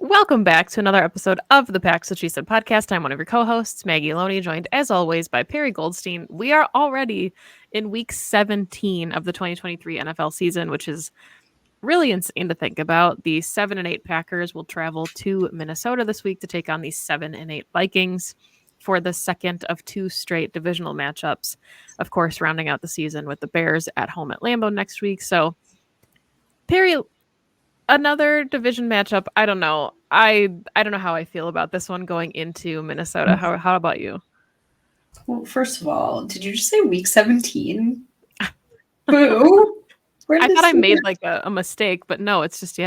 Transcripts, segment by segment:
Welcome back to another episode of the Pax What She Said podcast. I'm one of your co-hosts, Maggie Loney, joined as always by Perry Goldstein. We are already in week 17 of the 2023 NFL season, which is really insane to think about. The 7-8 Packers will travel to Minnesota this week to take on the 7-8 Vikings for the second of two straight divisional matchups. Of course, rounding out the season with the Bears at home at Lambeau next week. So, Perry, another division matchup. I don't know. I don't know how I feel about this one going into Minnesota. How about you? Well, first of all, did you just say week 17? Boo. I thought I made like a mistake, but no, it's just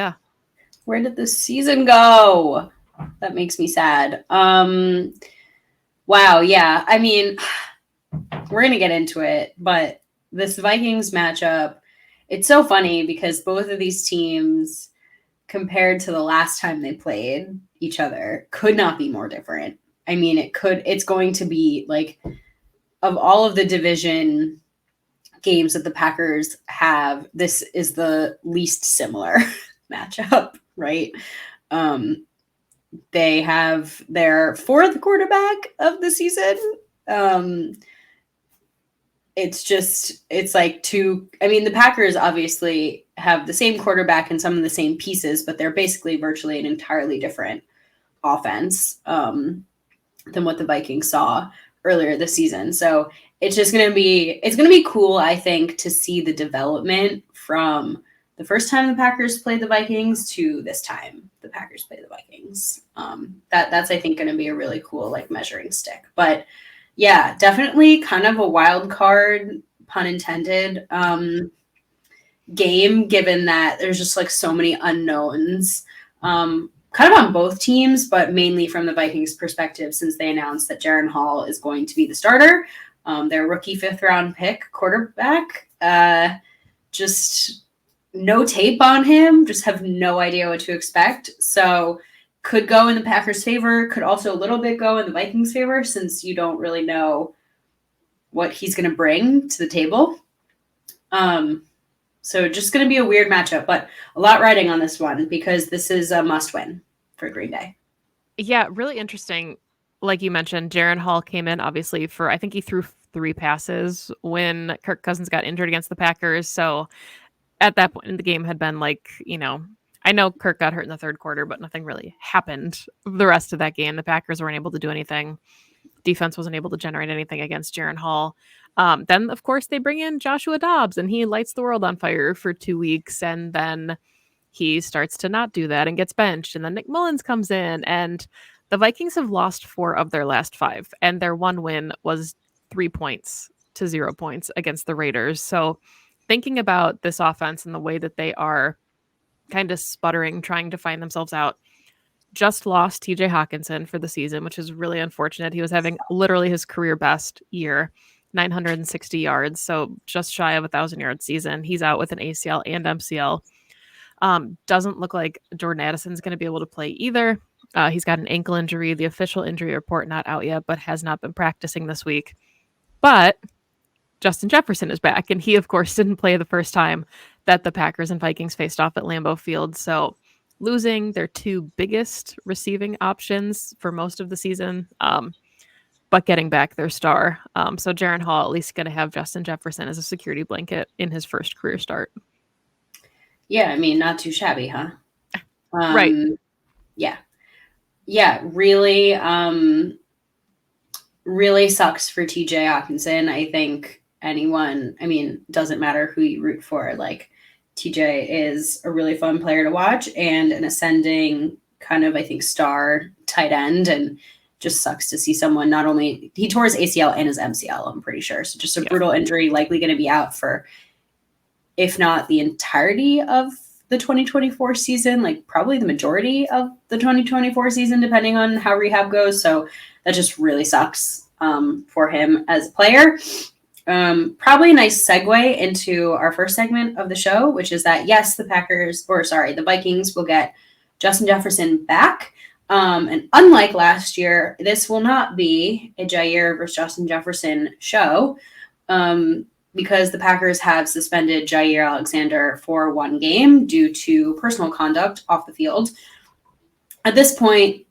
Where did the season go? That makes me sad. Wow, yeah. I mean, we're gonna get into it, but this Vikings matchup, it's so funny because both of these teams, compared to the last time they played each other, could not be more different. I mean, it's going to be like, of all of the division games that the Packers have, this is the least similar matchup, right? They have their fourth quarterback of the season. It's like the Packers obviously have the same quarterback and some of the same pieces, but they're basically virtually an entirely different offense than what the Vikings saw earlier this season. So it's going to be cool, I think, to see the development from the first time the Packers played the Vikings to this time the Packers play the Vikings. That's I think going to be a really cool like measuring stick. But yeah, definitely kind of a wild card, pun intended, game, given that there's just like so many unknowns, kind of on both teams, but mainly from the Vikings perspective, since they announced that Jaren Hall is going to be the starter. Their rookie 5th round pick quarterback, just no tape on him, just have no idea what to expect. So could go in the Packers' favor, could also a little bit go in the Vikings' favor, since you don't really know what he's going to bring to the table. So just going to be a weird matchup, but a lot riding on this one because this is a must-win for Green Bay. Yeah, really interesting. Like you mentioned, Jaren Hall came in obviously for, I think he threw 3 passes when Kirk Cousins got injured against the Packers. So at that point in the game had been like, I know Kirk got hurt in the third quarter, but nothing really happened the rest of that game. The Packers weren't able to do anything. Defense wasn't able to generate anything against Jaren Hall. Then, of course, they bring in Joshua Dobbs, and he lights the world on fire for 2 weeks, and then he starts to not do that and gets benched, and then Nick Mullins comes in, and the Vikings have lost 4 of their last 5, and their one win was 3 points to 0 points against the Raiders. So thinking about this offense and the way that they are kind of sputtering, trying to find themselves out, just lost TJ Hawkinson for the season, which is really unfortunate. He was having literally his career best year, 960 yards, so just shy of 1,000-yard season. He's out with an ACL and MCL. Doesn't look like Jordan Addison's going to be able to play either. He's got an ankle injury. The official injury report not out yet, but has not been practicing this week. But Justin Jefferson is back, and he, of course, didn't play the first time that the Packers and Vikings faced off at Lambeau Field. So losing their 2 biggest receiving options for most of the season, but getting back their star. So Jaren Hall at least going to have Justin Jefferson as a security blanket in his first career start. Yeah, I mean, not too shabby, huh? Right. Yeah. Yeah, really, really sucks for TJ Hawkinson. I think doesn't matter who you root for. Like, TJ is a really fun player to watch and an ascending kind of, I think, star tight end, and just sucks to see someone not only he tore his ACL and his MCL, I'm pretty sure. So just a brutal injury, likely going to be out for, if not the entirety of the 2024 season, like probably the majority of the 2024 season, depending on how rehab goes. So that just really sucks for him as a player. Probably a nice segue into our first segment of the show, which is that, yes, the Vikings will get Justin Jefferson back. And unlike last year, this will not be a Jair versus Justin Jefferson show, because the Packers have suspended Jair Alexander for 1 game due to personal conduct off the field. At this point,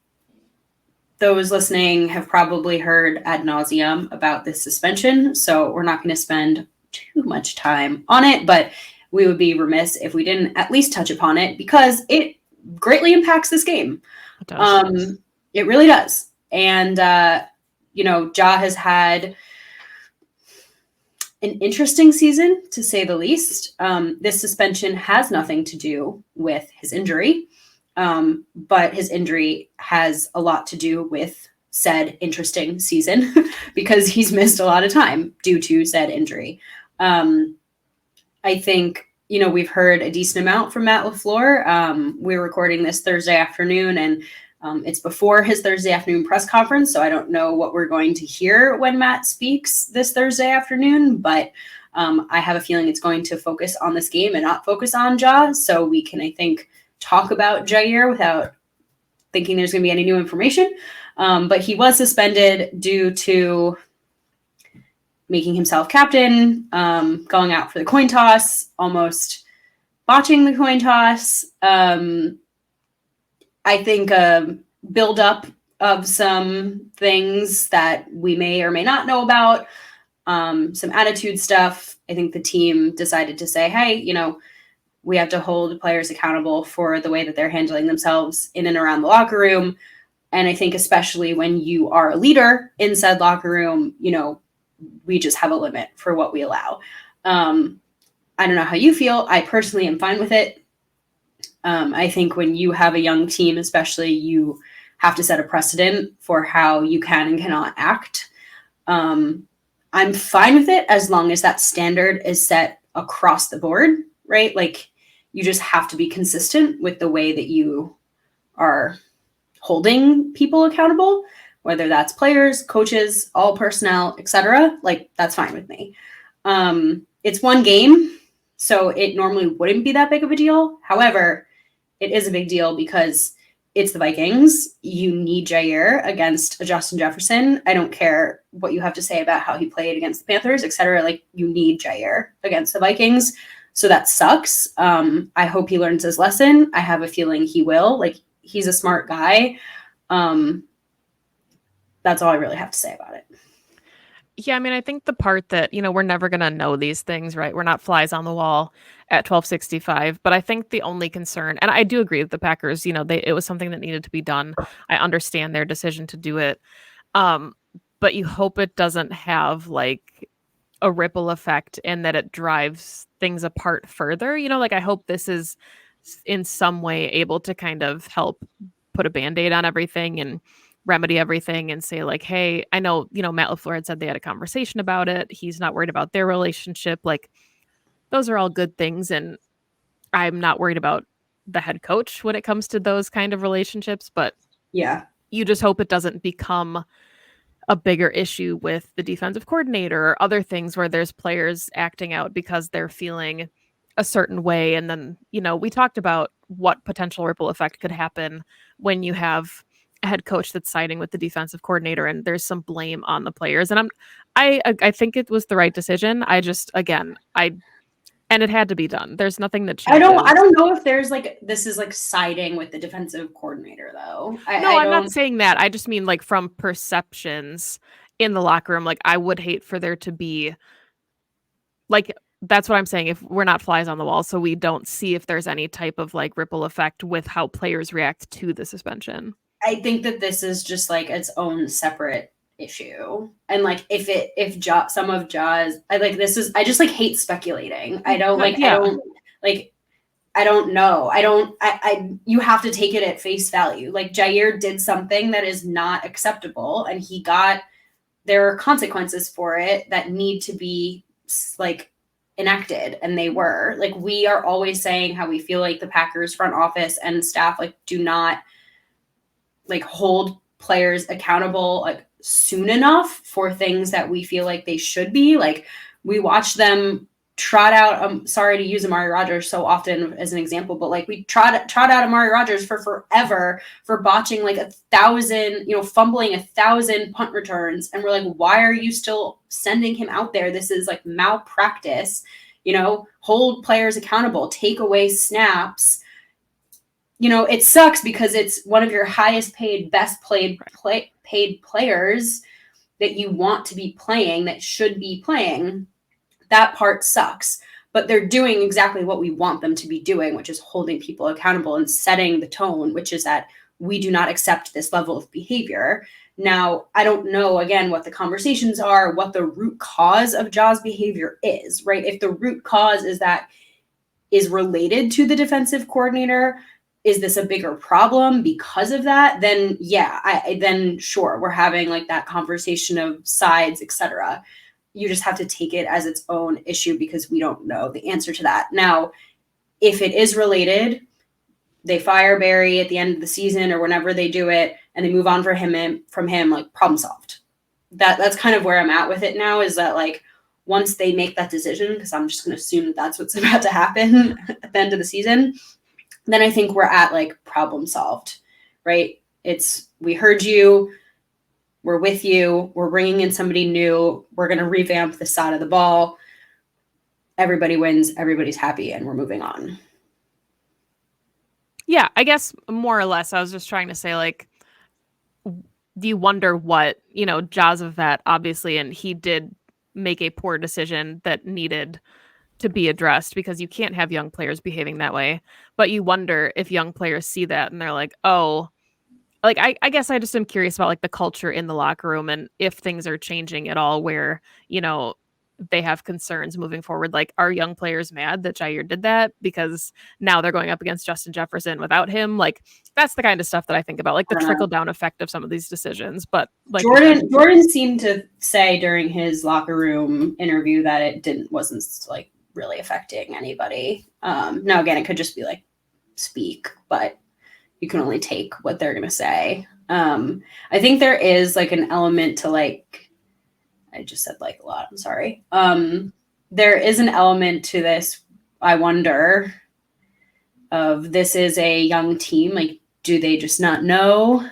those listening have probably heard ad nauseum about this suspension, so we're not going to spend too much time on it, but we would be remiss if we didn't at least touch upon it because it greatly impacts this game. It does. It really does. And, Ja has had an interesting season, to say the least. This suspension has nothing to do with his injury. But his injury has a lot to do with said interesting season because he's missed a lot of time due to said injury. I think, we've heard a decent amount from Matt LaFleur. We're recording this Thursday afternoon, and it's before his Thursday afternoon press conference, so I don't know what we're going to hear when Matt speaks this Thursday afternoon, but I have a feeling it's going to focus on this game and not focus on Ja, so we can, I think, talk about Jair without thinking there's going to be any new information. But he was suspended due to making himself captain, going out for the coin toss, almost botching the coin toss. I think a buildup of some things that we may or may not know about, some attitude stuff. I think the team decided to say, hey, we have to hold players accountable for the way that they're handling themselves in and around the locker room. And I think especially when you are a leader in said locker room, we just have a limit for what we allow. I don't know how you feel. I personally am fine with it. I think when you have a young team, especially, you have to set a precedent for how you can and cannot act. I'm fine with it as long as that standard is set across the board, right? Like, you just have to be consistent with the way that you are holding people accountable, whether that's players, coaches, all personnel, etc. Like, that's fine with me. It's one game, so it normally wouldn't be that big of a deal. However, it is a big deal because it's the Vikings. You need Jair against Justin Jefferson. I don't care what you have to say about how he played against the Panthers, etc. Like, you need Jair against the Vikings. So that sucks. I hope he learns his lesson. I have a feeling he will. Like, he's a smart guy. That's all I really have to say about it. Yeah, I mean, I think the part that, we're never going to know these things, right? We're not flies on the wall at 1265. But I think the only concern, and I do agree with the Packers, it was something that needed to be done. I understand their decision to do it. But you hope it doesn't have like a ripple effect and that it drives things apart further. I hope this is in some way able to kind of help put a band-aid on everything and remedy everything and say like, hey, I know, Matt LaFleur had said they had a conversation about it. He's not worried about their relationship. Like, those are all good things. And I'm not worried about the head coach when it comes to those kind of relationships, but yeah, you just hope it doesn't become a bigger issue with the defensive coordinator or other things where there's players acting out because they're feeling a certain way. And then, we talked about what potential ripple effect could happen when you have a head coach that's siding with the defensive coordinator and there's some blame on the players. And I think it was the right decision. I just, again, and it had to be done. There's nothing that I changes. don't know if there's like, this is like siding with the defensive coordinator though. No, I I'm not don't. saying that. I just mean like from perceptions in the locker room. Like, I would hate for there to be like, that's what I'm saying. If we're not flies on the wall, so we don't see if there's any type of like ripple effect with how players react to the suspension. I think that this is just like its own separate issue. And like, if some of Jaws, I just like hate speculating. I don't like, Yeah. I don't know. You have to take it at face value. Like, Jair did something that is not acceptable and there are consequences for it that need to be like enacted. And they were like, we are always saying how we feel like the Packers front office and staff like do not like hold players accountable like soon enough for things that we feel like they should be. Like, we watch them trot out, I'm sorry to use Amari Rodgers so often as an example, but like, we trot out Amari Rodgers for forever for botching like 1,000, fumbling 1,000 punt returns. And we're like, why are you still sending him out there? This is like malpractice, hold players accountable, take away snaps. it sucks because it's one of your highest paid, best paid players that you want to be playing, that should be playing. That part sucks. But they're doing exactly what we want them to be doing, which is holding people accountable and setting the tone, which is that we do not accept this level of behavior. Now, I don't know, again, what the conversations are, what the root cause of Ja's behavior is, right? If the root cause is related to the defensive coordinator, is this a bigger problem because of that? Then then sure, we're having like that conversation of sides, etc. You just have to take it as its own issue because we don't know the answer to that. Now, if it is related, they fire Barry at the end of the season or whenever they do it, and they move on from him, like problem solved. That's kind of where I'm at with it now, is that like once they make that decision, because I'm just going to assume that that's what's about to happen at the end of the season, then I think we're at like problem solved, right? It's, we heard you, we're with you, we're bringing in somebody new, we're going to revamp the side of the ball. Everybody wins, everybody's happy, and we're moving on. Yeah, I guess more or less I was just trying to say, like, do you wonder what, Ja's a vet, obviously, and he did make a poor decision that needed to be addressed because you can't have young players behaving that way. But you wonder if young players see that and they're like, oh, like I guess I just am curious about like the culture in the locker room and if things are changing at all where, they have concerns moving forward. Like, are young players mad that Jair did that because now they're going up against Justin Jefferson without him? Like, that's the kind of stuff that I think about, like the trickle down effect of some of these decisions. But like you said, Jordan seemed to say during his locker room interview that it wasn't like really affecting anybody. Now again, it could just be like speak, but you can only take what they're gonna say. I think there is like an element to like, I just said like a lot, I'm sorry. There is an element to this, I wonder, of this is a young team. Like, do they just not know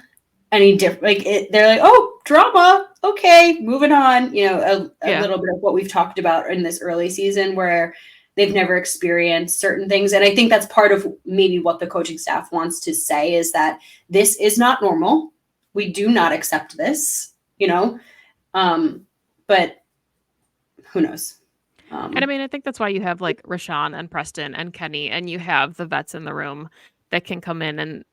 any different? Like, they're like, oh, drama. Okay, moving on. A little bit of what we've talked about in this early season where they've never experienced certain things. And I think that's part of maybe what the coaching staff wants to say is that this is not normal. We do not accept this, but who knows? and I mean, I think that's why you have like Rashawn and Preston and Kenny, and you have the vets in the room that can come in and,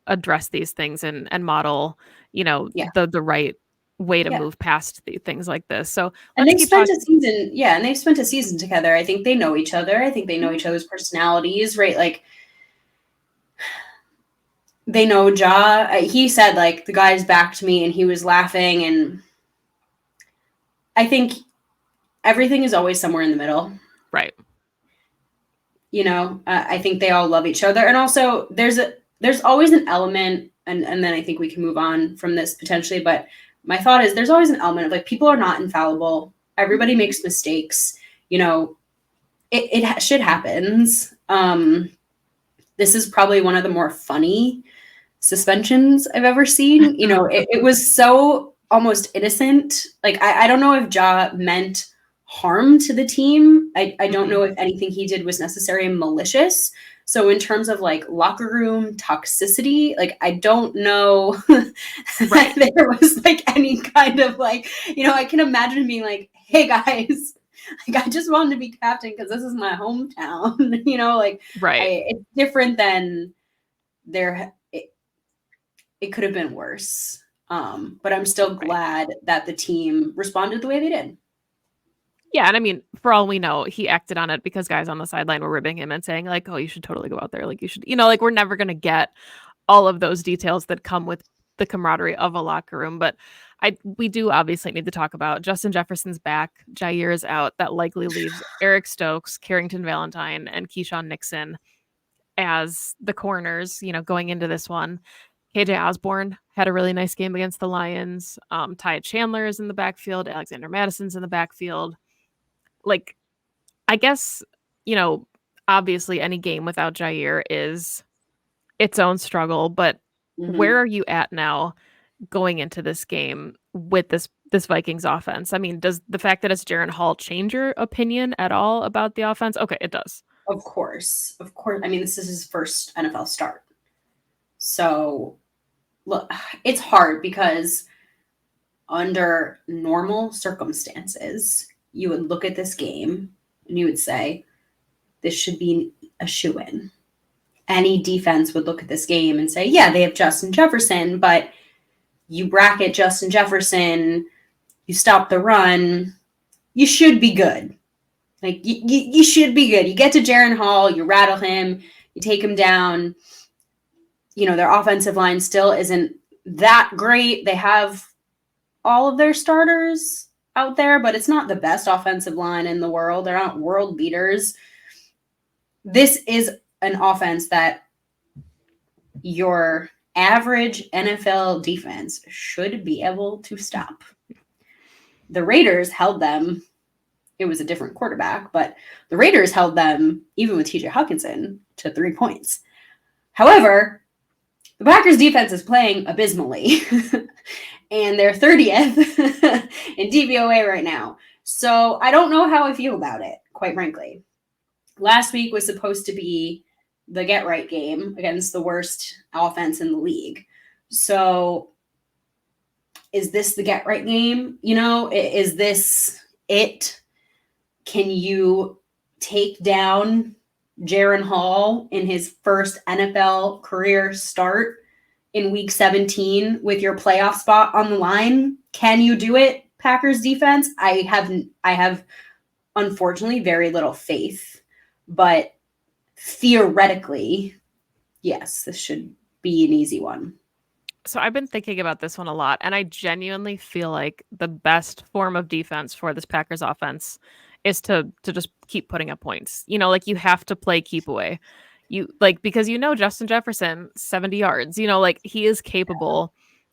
address these things and model, Yeah. the right way to Yeah. move past things like this. So And let's they've keep spent talking. a season, and they've spent a season together. I think they know each other. I think they know each other's personalities, right? Like, they know Ja. He said, like, the guy's backed me and he was laughing. And I think everything is always somewhere in the middle. Right. I think they all love each other. And also there's always an element, and then I think we can move on from this potentially, but my thought is there's always an element of like, people are not infallible. Everybody makes mistakes. Shit happens. This is probably one of the more funny suspensions I've ever seen. It was so almost innocent. Like, I don't know if Ja meant harm to the team. I don't know if anything he did was necessary and malicious. So in terms of like locker room toxicity, like, I don't know Right. that there was like any kind of like, I can imagine being like, hey guys, like, I just wanted to be captain because this is my hometown. Like, Right. it's different than it could have been worse. But I'm still glad that the team responded the way they did. Yeah, and I mean, for all we know, he acted on it because guys on the sideline were ribbing him and saying like, "Oh, you should totally go out there. Like, you should," like we're never going to get all of those details that come with the camaraderie of a locker room, but we do obviously need to talk about Justin Jefferson's back, Jair is out. That likely leaves Eric Stokes, Carrington Valentine, and Keyshawn Nixon as the corners, going into this one. KJ Osborne had a really nice game against the Lions. Ty Chandler is in the backfield. Alexander Madison's in the backfield. Like, I guess, obviously any game without Jair is its own struggle, but where are you at now going into this game with this Vikings offense? I mean, does the fact that it's Jaren Hall change your opinion at all about the offense? Okay, it does. Of course. I mean, this is his first NFL start. So look, it's hard because under normal circumstances, you would look at this game and you would say, this should be a shoe in. Any defense would look at this game and say, yeah, they have Justin Jefferson, but you bracket Justin Jefferson, you stop the run, you should be good. Like, you should be good. You get to Jaren Hall, you rattle him, you take him down. You know, their offensive line still isn't that great. They have all of their starters out there, but it's not the best offensive line in the world. They're not world beaters. This is an offense that your average NFL defense should be able to stop. The Raiders held them. It was a different quarterback, but the Raiders held them, even with TJ Hawkinson, to 3 points. However, the Packers defense is playing abysmally, and they're 30th in DVOA right now. So I don't know how I feel about it, quite frankly. Last week was supposed to be the get right game against the worst offense in the league. So is this the get right game? You know, is this it? Can you take down Jaren Hall in his first NFL career start in week 17 with your playoff spot on the line? Can you do it, Packers defense? I have unfortunately very little faith, but theoretically, yes, this should be an easy one. So I've been thinking about this one a lot, and I genuinely feel like the best form of defense for this Packers offense is to just keep putting up points. You know, like you have to play keep away. You like because you know Justin Jefferson 70 yards. You know, like he is capable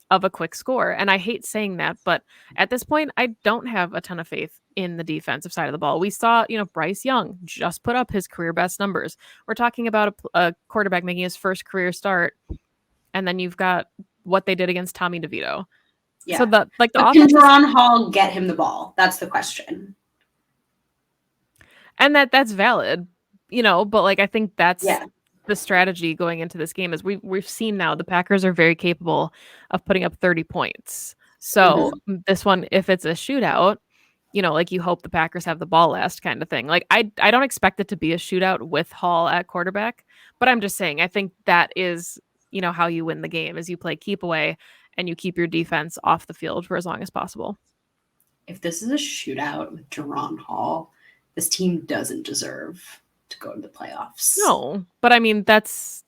of a quick score. And I hate saying that, but at this point I don't have a ton of faith in the defensive side of the ball. We saw, you know, Bryce Young just put up his career best numbers. We're talking about a quarterback making his first career start, and then you've got what they did against Tommy DeVito. Yeah. So the but offense can Jaron Hall get him the ball? That's the question. And that's valid, you know, but like I think that's the strategy going into this game is we've seen now the Packers are very capable of putting up 30 points. So this one, if it's a shootout, you know, like you hope the Packers have the ball last kind of thing. Like I don't expect it to be a shootout with Hall at quarterback, but I'm just saying I think that is, you know, how you win the game is you play keep away and you keep your defense off the field for as long as possible. If this is a shootout with Jaron Hall, this team doesn't deserve to go to the playoffs. No, but I mean that's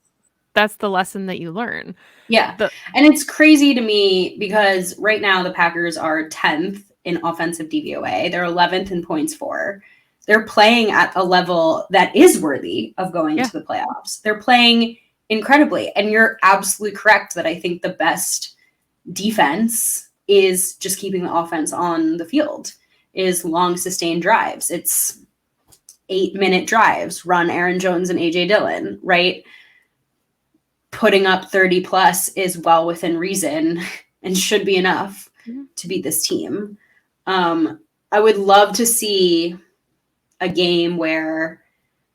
the lesson that you learn. Yeah. And it's crazy to me because right now the Packers are 10th in offensive DVOA. They're 11th in points for. They're playing at a level that is worthy of going to the playoffs. They're playing incredibly. And you're absolutely correct that I think the best defense is just keeping the offense on the field, is long sustained drives. It's 8-minute drives, run Aaron Jones and AJ Dillon, right? Putting up 30 plus is well within reason and should be enough to beat this team. I would love to see a game where,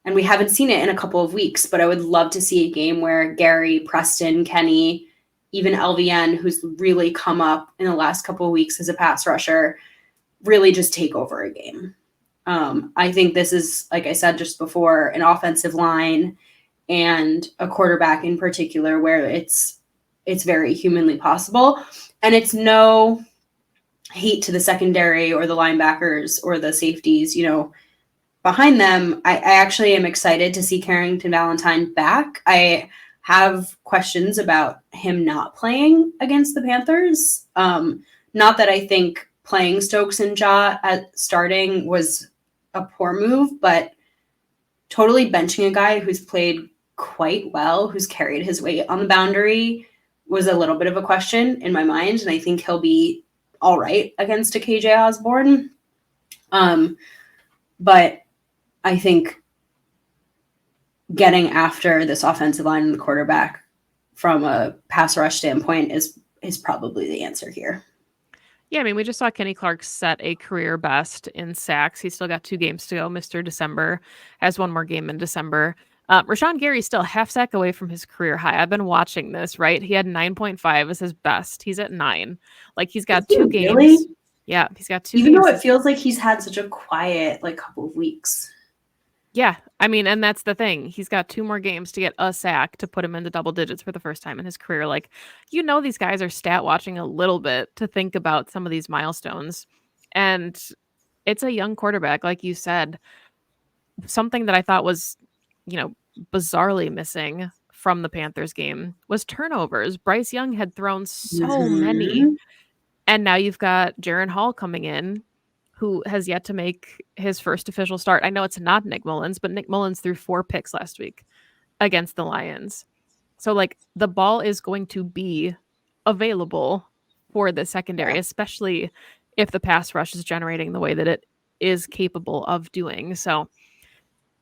and we haven't seen it in a couple of weeks, but I would love to see a game where Gary, Preston, Kenny, even LVN, who's really come up in the last couple of weeks as a pass rusher, really just take over a game. I think this is, like I said just before, an offensive line and a quarterback in particular where it's very humanly possible. And it's no hate to the secondary or the linebackers or the safeties, you know, behind them. I actually am excited to see Carrington Valentine back. I have questions about him not playing against the Panthers. Not that I think playing Stokes and Ja at starting was a poor move, but totally benching a guy who's played quite well, who's carried his weight on the boundary, was a little bit of a question in my mind. And I think he'll be all right against a KJ Osborne. But I think getting after this offensive line and the quarterback from a pass rush standpoint is probably the answer here. Yeah, I mean, we just saw Kenny Clark set a career best in sacks. He's still got 2 games to go. Mr. December has one more game in December. Rashawn Gary's still half sack away from his career high. I've been watching this, right? He had 9.5 as his best. He's at 9. Like he's Is got he two really? games. Yeah, he's got two Even though games. it feels like he's had such a quiet like couple of weeks. Yeah, I mean, and that's the thing. He's got two more games to get a sack to put him into double digits for the first time in his career. Like, these guys are stat watching a little bit to think about some of these milestones. And it's a young quarterback, like you said. Something that I thought was, you know, bizarrely missing from the Panthers game was turnovers. Bryce Young had thrown so many. Mhm. And now you've got Jaren Hall coming in, who has yet to make his first official start. I know it's not Nick Mullins, but Nick Mullins threw 4 picks last week against the Lions. So, like, the ball is going to be available for the secondary, Yeah. especially if the pass rush is generating the way that it is capable of doing. So,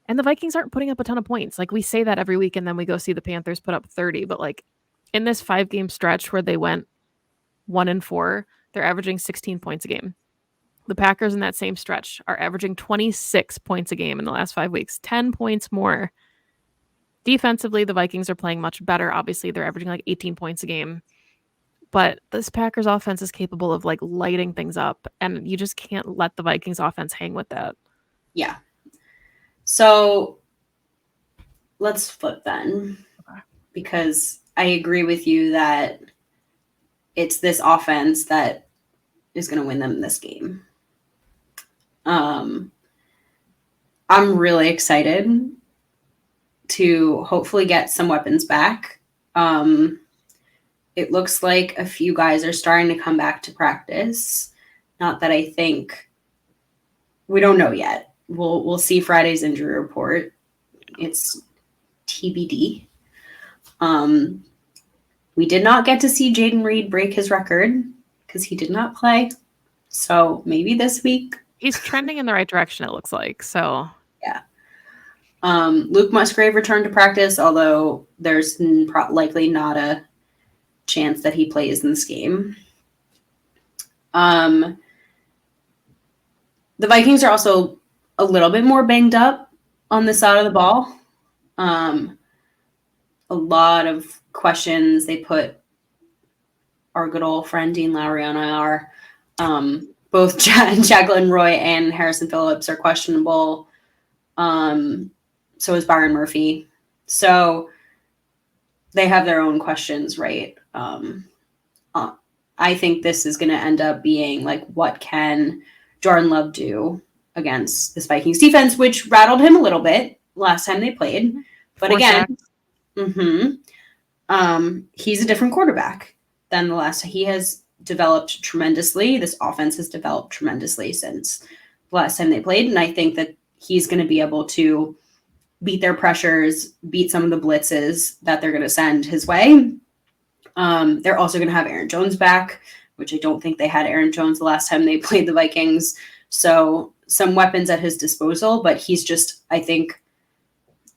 and the Vikings aren't putting up a ton of points. Like, we say that every week, and then we go see the Panthers put up 30. But, like, in this 5-game stretch where they went 1-4, they're averaging 16 points a game. The Packers in that same stretch are averaging 26 points a game in the last 5 weeks, 10 points more. Defensively, the Vikings are playing much better. Obviously, they're averaging like 18 points a game. But this Packers offense is capable of like lighting things up, and you just can't let the Vikings offense hang with that. Yeah. So let's flip then, because I agree with you that it's this offense that is going to win them this game. I'm really excited to hopefully get some weapons back. It looks like a few guys are starting to come back to practice. Not that I think we don't know yet. We'll see Friday's injury report. It's TBD. We did not get to see Jaden Reed break his record because he did not play. So maybe this week. He's trending in the right direction, it looks like. So yeah. Luke Musgrave returned to practice, although there's likely not a chance that he plays in this game. The Vikings are also a little bit more banged up on the side of the ball. A lot of questions. They put our good old friend Dean Lowry on IR. Both Jacqueline Roy and Harrison Phillips are questionable. So is Byron Murphy. So they have their own questions, right? I think this is going to end up being like, what can Jordan Love do against this Vikings defense, which rattled him a little bit last time they played. But 4 again, sacks. He's a different quarterback than the last. He has developed tremendously. This offense has developed tremendously since the last time they played. And I think that he's going to be able to beat their pressures, beat some of the blitzes that they're going to send his way. They're also going to have Aaron Jones back, which I don't think they had Aaron Jones the last time they played the Vikings. So some weapons at his disposal, but he's just, I think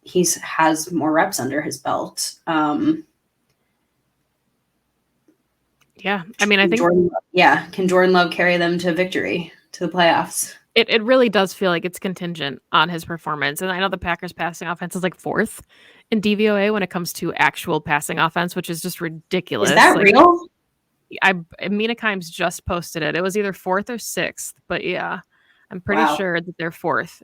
he has more reps under his belt. Yeah. I mean, I think can Jordan Love carry them to victory, to the playoffs? it really does feel like it's contingent on his performance. And I know the Packers passing offense is like 4th in DVOA when it comes to actual passing offense, which is just ridiculous. Is that like, real? Mina Kimes just posted it. It was either 4th or 6th, but yeah, I'm pretty sure that they're 4th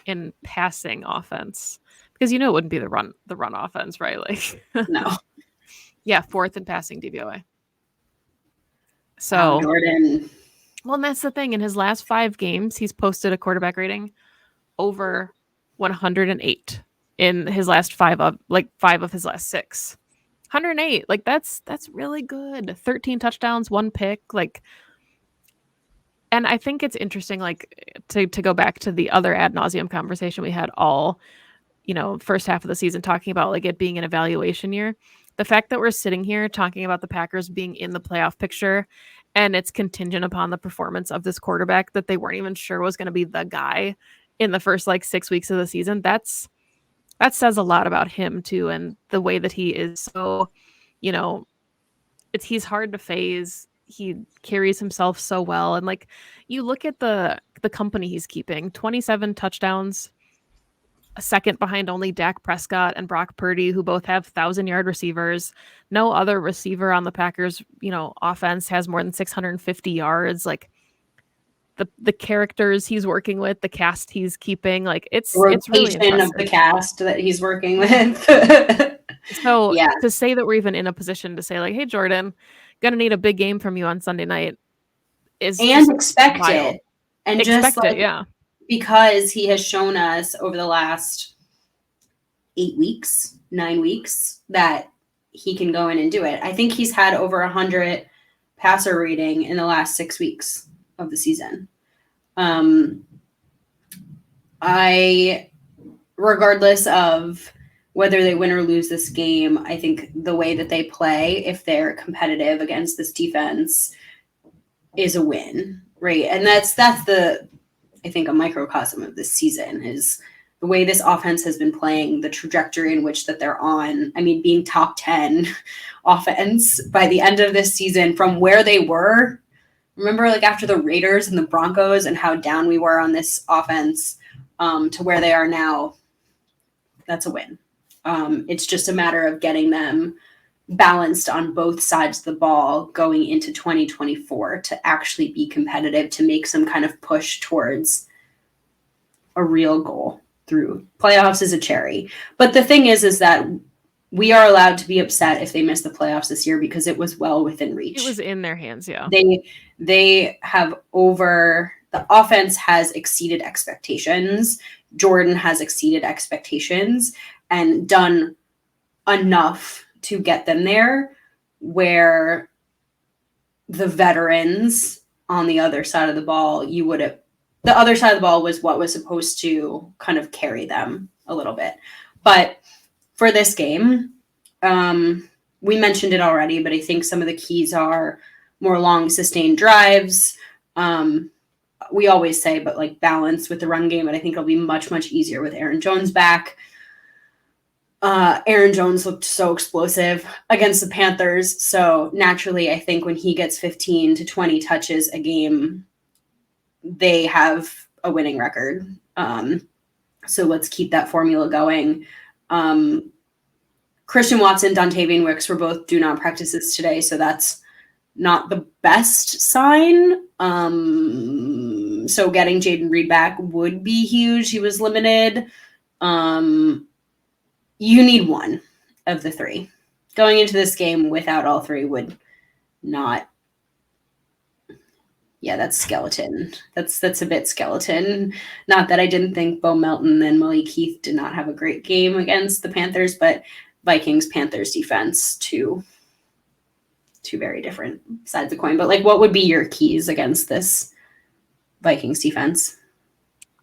in passing offense, because it wouldn't be the run offense, right? Like no. Yeah, 4th in passing DVOA. So Jordan. Well, and that's the thing. In his last 5 games, he's posted a quarterback rating over 108 in his last 5 of his last 6. 108. Like that's really good. 13 touchdowns, 1 pick. Like, and I think it's interesting, like to go back to the other ad nauseum conversation we had all, first half of the season, talking about like it being an evaluation year. The fact that we're sitting here talking about the Packers being in the playoff picture and it's contingent upon the performance of this quarterback that they weren't even sure was going to be the guy in the first like 6 weeks of the season, that says a lot about him too, and the way that he is so, he's hard to phase. He carries himself so well, and like you look at the company he's keeping, 27 touchdowns, a second behind only Dak Prescott and Brock Purdy, who both have 1,000-yard receivers. No other receiver on the Packers, offense has more than 650 yards. Like the characters he's working with, the cast he's keeping, like it's really Rotation of the impressive. cast that he's working with. So Yeah. to say that we're even in a position to say like, "Hey Jordan, gonna need a big game from you on Sunday night," is And just expect wild. it. And just Expect it, like yeah. because he has shown us over the last 8 weeks, 9 weeks, that he can go in and do it. I think he's had over 100 passer rating in the last 6 weeks of the season. Regardless of whether they win or lose this game, I think the way that they play, if they're competitive against this defense, is a win, right? And that's I think a microcosm of this season is the way this offense has been playing, the trajectory in which that they're on. I mean, being top 10 offense by the end of this season from where they were. Remember, like after the Raiders and the Broncos and how down we were on this offense to where they are now. That's a win. It's just a matter of getting them balanced on both sides of the ball going into 2024 to actually be competitive, to make some kind of push towards a real goal. Through playoffs is a cherry. But the thing is that we are allowed to be upset if they miss the playoffs this year because it was well within reach. It was in their hands, yeah. They have the offense has exceeded expectations. Jordan has exceeded expectations and done enough to get them there, where the veterans on the other side of the ball, the other side of the ball was what was supposed to kind of carry them a little bit. But for this game, we mentioned it already, but I think some of the keys are more long sustained drives. We always say, but like balance with the run game, but I think it'll be much, much easier with Aaron Jones back. Aaron Jones looked so explosive against the Panthers. So naturally, I think when he gets 15 to 20 touches a game, they have a winning record. So let's keep that formula going. Christian Watson, Dontavian Wicks were both do not practices today, so that's not the best sign. So getting Jaden Reed back would be huge. He was limited. You need one of the three. Going into this game without all three would not. Yeah, that's skeleton. That's a bit skeleton. Not that I didn't think Bo Melton and Malik Heath did not have a great game against the Panthers, but Vikings, Panthers defense, two very different sides of the coin. But like, what would be your keys against this Vikings defense?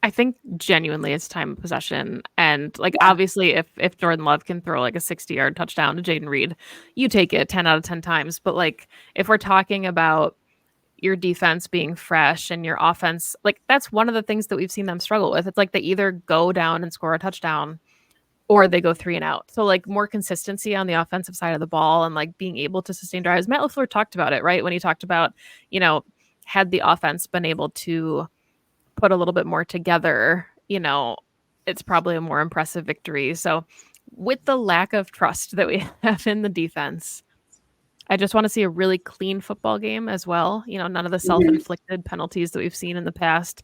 I think genuinely it's time of possession. And like obviously if Jordan Love can throw like a 60-yard touchdown to Jaden Reed, you take it 10 out of 10 times. But like if we're talking about your defense being fresh and your offense, like that's one of the things that we've seen them struggle with. It's like they either go down and score a touchdown or they go 3 and out. So like more consistency on the offensive side of the ball and like being able to sustain drives. Matt LaFleur talked about it, right? When he talked about, had the offense been able to put a little bit more together, it's probably a more impressive victory. So with the lack of trust that we have in the defense, I just want to see a really clean football game as well. None of the self-inflicted penalties that we've seen in the past.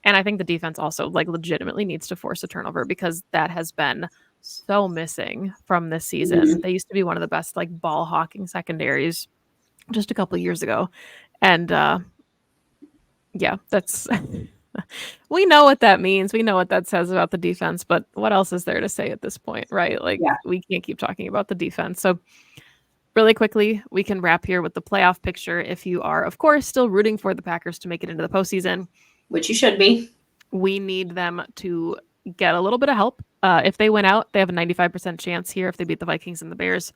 And I think the defense also like legitimately needs to force a turnover because that has been so missing from this season. They used to be one of the best like ball hawking secondaries just a couple of years ago. And yeah, that's we know what that means. We know what that says about the defense, but what else is there to say at this point, right? Like we can't keep talking about the defense. So really quickly, we can wrap here with the playoff picture. If you are, of course, still rooting for the Packers to make it into the postseason, which you should be, we need them to get a little bit of help. If they win out, they have a 95% chance here if they beat the Vikings and the Bears.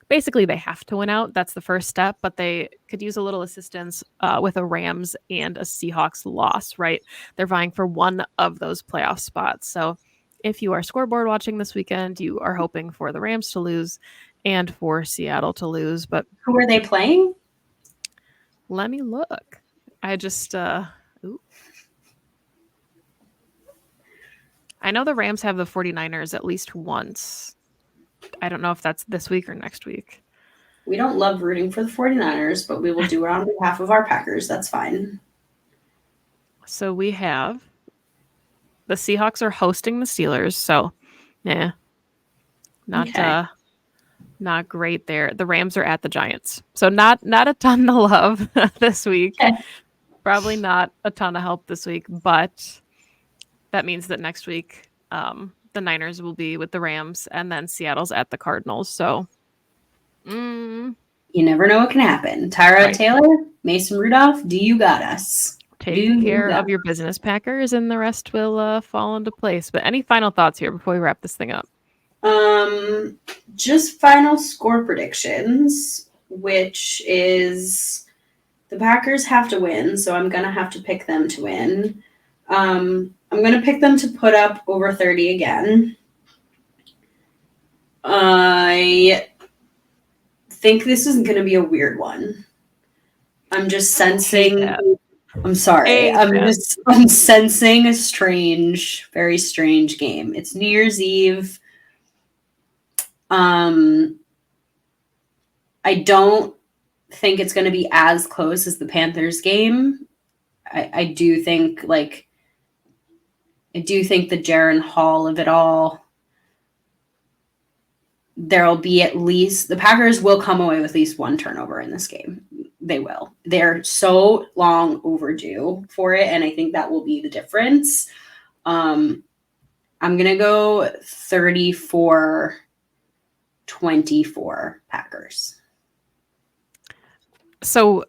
Basically, they have to win out. That's the first step, but they could use a little assistance with a Rams and a Seahawks loss, right? They're vying for one of those playoff spots. So if you are scoreboard watching this weekend, you are hoping for the Rams to lose and for Seattle to lose. But who are they playing? Let me look. I just I know the Rams have the 49ers at least once. I don't know if that's this week or next week. We don't love rooting for the 49ers, but we will do it on behalf of our Packers. That's fine. So we have the Seahawks are hosting the Steelers. So, yeah, not Okay. not great there. The Rams are at the Giants. So not a ton to love this week. Okay. Probably not a ton of help this week, but that means that next week the Niners will be with the Rams and then Seattle's at the Cardinals. So, You never know what can happen. Tyra right. Taylor, Mason Rudolph, do you got us? Do Take you care got of your business, Packers, and the rest will fall into place. But any final thoughts here before we wrap this thing up? Just final score predictions, which is the Packers have to win, so I'm gonna have to pick them to win. I'm gonna pick them to put up over 30 again. I think this is gonna be a weird one. I'm just sensing. I'm sorry. I'm sensing a strange, very strange game. It's New Year's Eve. I don't think it's going to be as close as the Panthers game. I do think the Jaron Hall of it all. There'll be at least the Packers will come away with at least one turnover in this game. They will. They're so long overdue for it, and I think that will be the difference. I'm gonna go 34-24 Packers. So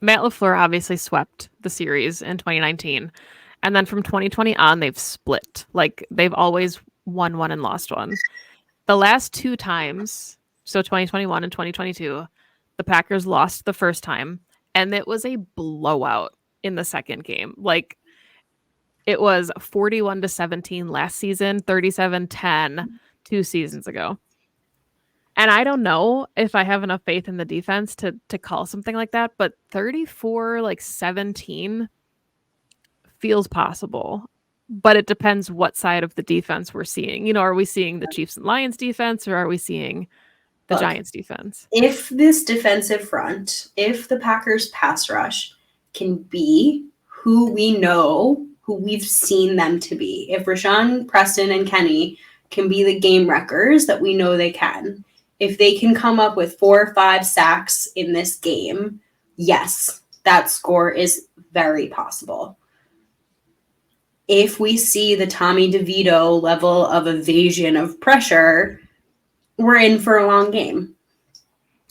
Matt LaFleur obviously swept the series in 2019. And then from 2020 on, they've split. Like they've always won one and lost one. The last two times, so 2021 and 2022, the Packers lost the first time, and it was a blowout in the second game. Like it was 41-17 last season, 37-10 2 seasons ago. And I don't know if I have enough faith in the defense to call something like that, but 34-17 feels possible. But it depends what side of the defense we're seeing. You know, are we seeing the Chiefs and Lions defense or are we seeing the Giants defense? If this defensive front, if the Packers pass rush can be who we know, who we've seen them to be, if Rashawn, Preston, and Kenny can be the game wreckers that we know they can, if they can come up with 4 or 5 sacks in this game, yes, that score is very possible. If we see the Tommy DeVito level of evasion of pressure, we're in for a long game.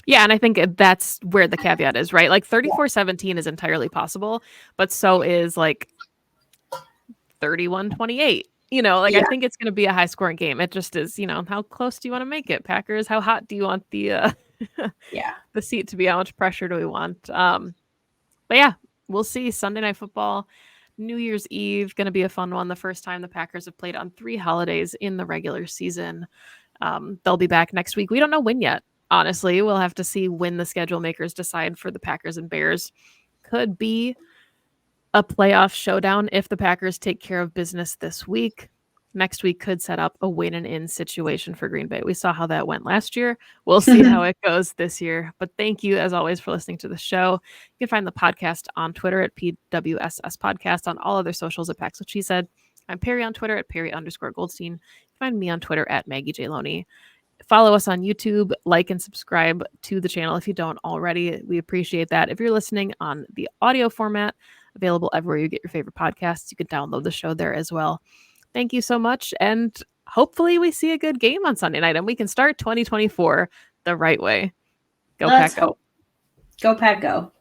Yeah, and I think that's where the caveat is, right? Like 34-17 is entirely possible, but so is like 31-28. You know, like I think it's going to be a high scoring game. It just is, you know, how close do you want to make it? Packers, how hot do you want the the seat to be? How much pressure do we want? But yeah, we'll see. Sunday Night Football, New Year's Eve, going to be a fun one. The first time the Packers have played on 3 holidays in the regular season. They'll be back next week. We don't know when yet. Honestly, we'll have to see when the schedule makers decide for the Packers and Bears. Could be a playoff showdown if the Packers take care of business this week. Next week could set up a win and in situation for Green Bay. We saw how that went last year. We'll see how it goes this year. But thank you, as always, for listening to the show. You can find the podcast on Twitter at PWSS Podcast, on all other socials at Pax What She Said. I'm Perry on Twitter at Perry_Goldstein. You can find me on Twitter at Maggie J. Loney. Follow us on YouTube, like and subscribe to the channel if you don't already. We appreciate that. If you're listening on the audio format, available everywhere you get your favorite podcasts, you can download the show there as well. Thank you so much, and hopefully we see a good game on Sunday night and we can start 2024 the right way. Go Pack Go. Go Pack Go.